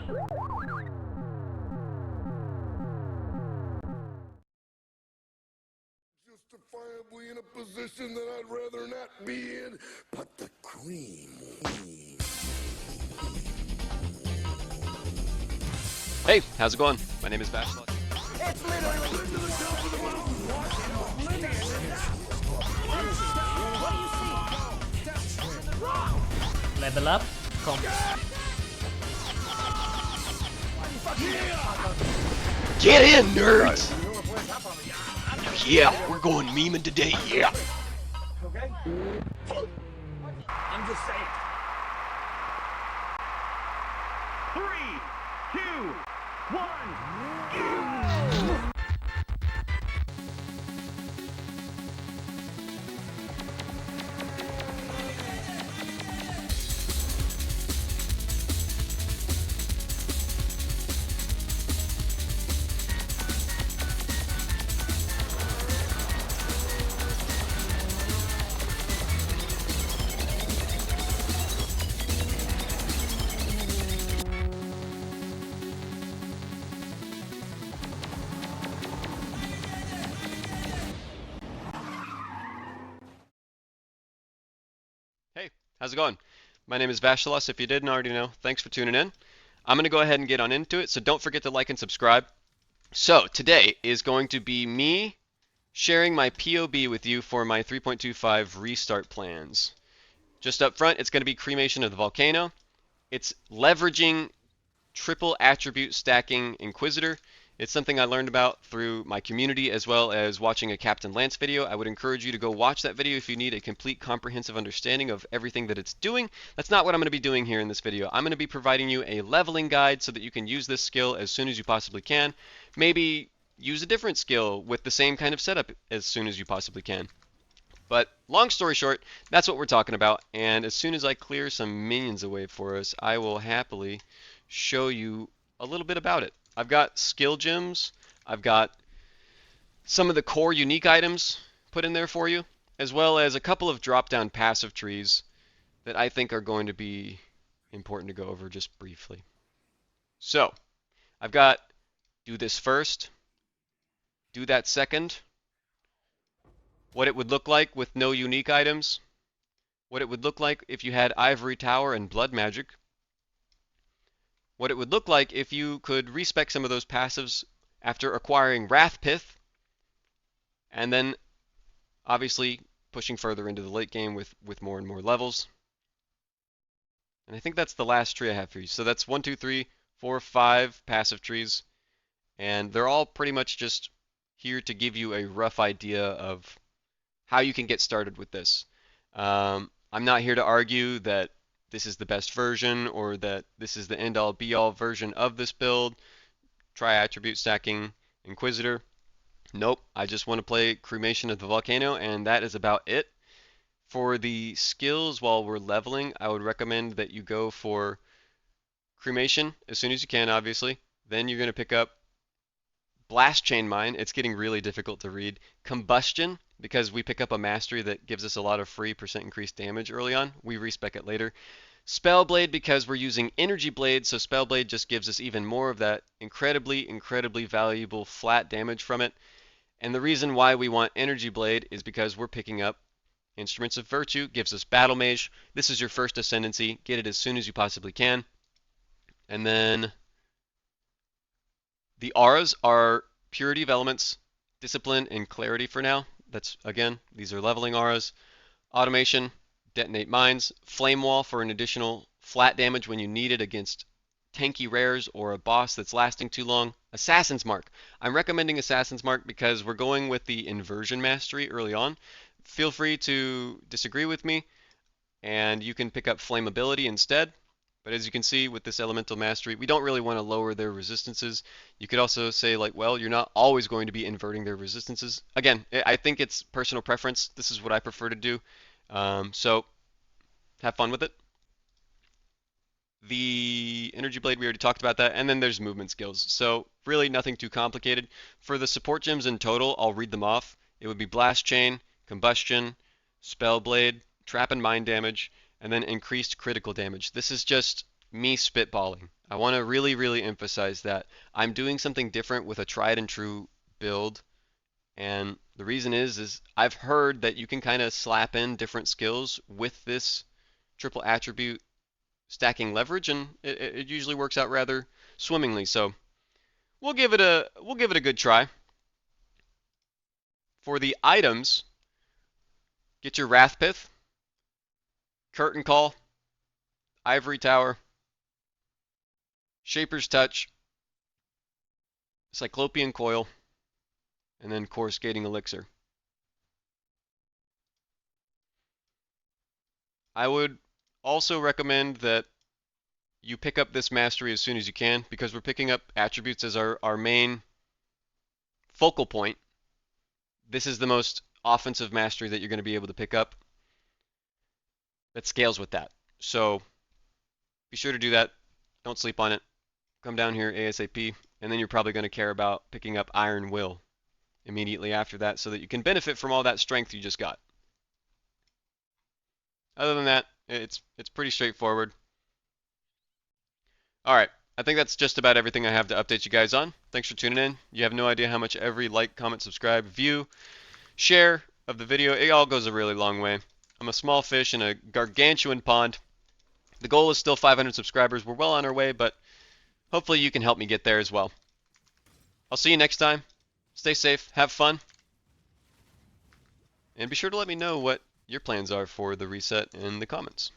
Justifiably in a position that I'd rather not be in, but the cream. Hey, how's it going? My name is Bachelor. It's literally to the top of the mountain. Level up. Get in, nerds! Yeah, we're going memeing today, yeah! Okay? I'm just saying. 3, 2, 1, go! Hey, how's it going? My name is Vashalos. If you didn't already know, thanks for tuning in. I'm going to go ahead and get on into it, so don't forget to like and subscribe. So, today is going to be me sharing my POB with you for my 3.25 restart plans. Just up front, it's going to be Cremation of the Volcano. It's leveraging triple attribute stacking Inquisitor. It's something I learned about through my community as well as watching a Captain Lance video. I would encourage you to go watch that video if you need a complete comprehensive understanding of everything that it's doing. That's not what I'm going to be doing here in this video. I'm going to be providing you a leveling guide so that you can use this skill as soon as you possibly can. Maybe use a different skill with the same kind of setup as soon as you possibly can. But long story short, that's what we're talking about. And as soon as I clear some minions away for us, I will happily show you a little bit about it. I've got skill gems, I've got some of the core unique items put in there for you, as well as a couple of drop-down passive trees that I think are going to be important to go over just briefly. So, I've got do this first, do that second, what it would look like with no unique items, what it would look like if you had Ivory Tower and Blood Magic, what it would look like if you could respec some of those passives after acquiring Wrath Pith, and then obviously pushing further into the late game with more and more levels. And I think that's the last tree I have for you. So that's 1, 2, 3, 4, 5 passive trees, and they're all pretty much just here to give you a rough idea of how you can get started with this. I'm not here to argue that this is the best version or that this is the end-all be-all version of this build. Try attribute stacking Inquisitor. Nope, I just want to play Cremation of the Volcano, and that is about it. For the skills while we're leveling, I would recommend that you go for Cremation as soon as you can, obviously. Then you're going to pick up Blast Chain Mine. It's getting really difficult to read. Combustion, because we pick up a mastery that gives us a lot of free % increased damage early on. We respec it later. Spellblade, because we're using Energy Blade, so Spellblade just gives us even more of that incredibly valuable flat damage from it. And the reason why we want Energy Blade is because we're picking up Instruments of Virtue, gives us Battle Mage. This is your first ascendancy. Get it as soon as you possibly can. And then the auras are Purity of Elements, Discipline, and Clarity for now. That's, again, these are leveling auras. Automation, Detonate Mines. Flame Wall for an additional flat damage when you need it against tanky rares or a boss that's lasting too long. Assassin's Mark. I'm recommending Assassin's Mark because we're going with the Inversion Mastery early on. Feel free to disagree with me, and you can pick up Flammability instead. But as you can see with this Elemental Mastery, we don't really want to lower their resistances. You could also say, like, well, you're not always going to be inverting their resistances. Again, I think it's personal preference. This is what I prefer to do. So have fun with it. The Energy Blade, we already talked about that. And then there's movement skills. So really nothing too complicated. For the support gems in total, I'll read them off. It would be Blast Chain, Combustion, Spellblade, Trap and Mind damage, and then increased critical damage. This is just me spitballing. I want to really emphasize that I'm doing something different with a tried and true build. And the reason is I've heard that you can kind of slap in different skills with this triple attribute stacking leverage, and it usually works out rather swimmingly. So we'll give it a good try. For the items, get your Wrathpith, Curtain Call, Ivory Tower, Shaper's Touch, Cyclopean Coil, and then Coruscating Elixir. I would also recommend that you pick up this mastery as soon as you can, because we're picking up attributes as our main focal point. This is the most offensive mastery that you're going to be able to pick up that scales with that. So be sure to do that. Don't sleep on it. Come down here ASAP, and then you're probably going to care about picking up Iron Will immediately after that so that you can benefit from all that strength you just got. Other than that, it's pretty straightforward. Alright, I think that's just about everything I have to update you guys on. Thanks for tuning in. You have no idea how much every like, comment, subscribe, view, share of the video, it all goes a really long way. I'm a small fish in a gargantuan pond. The goal is still 500 subscribers. We're well on our way, but hopefully you can help me get there as well. I'll see you next time. Stay safe, have fun, and be sure to let me know what your plans are for the reset in the comments.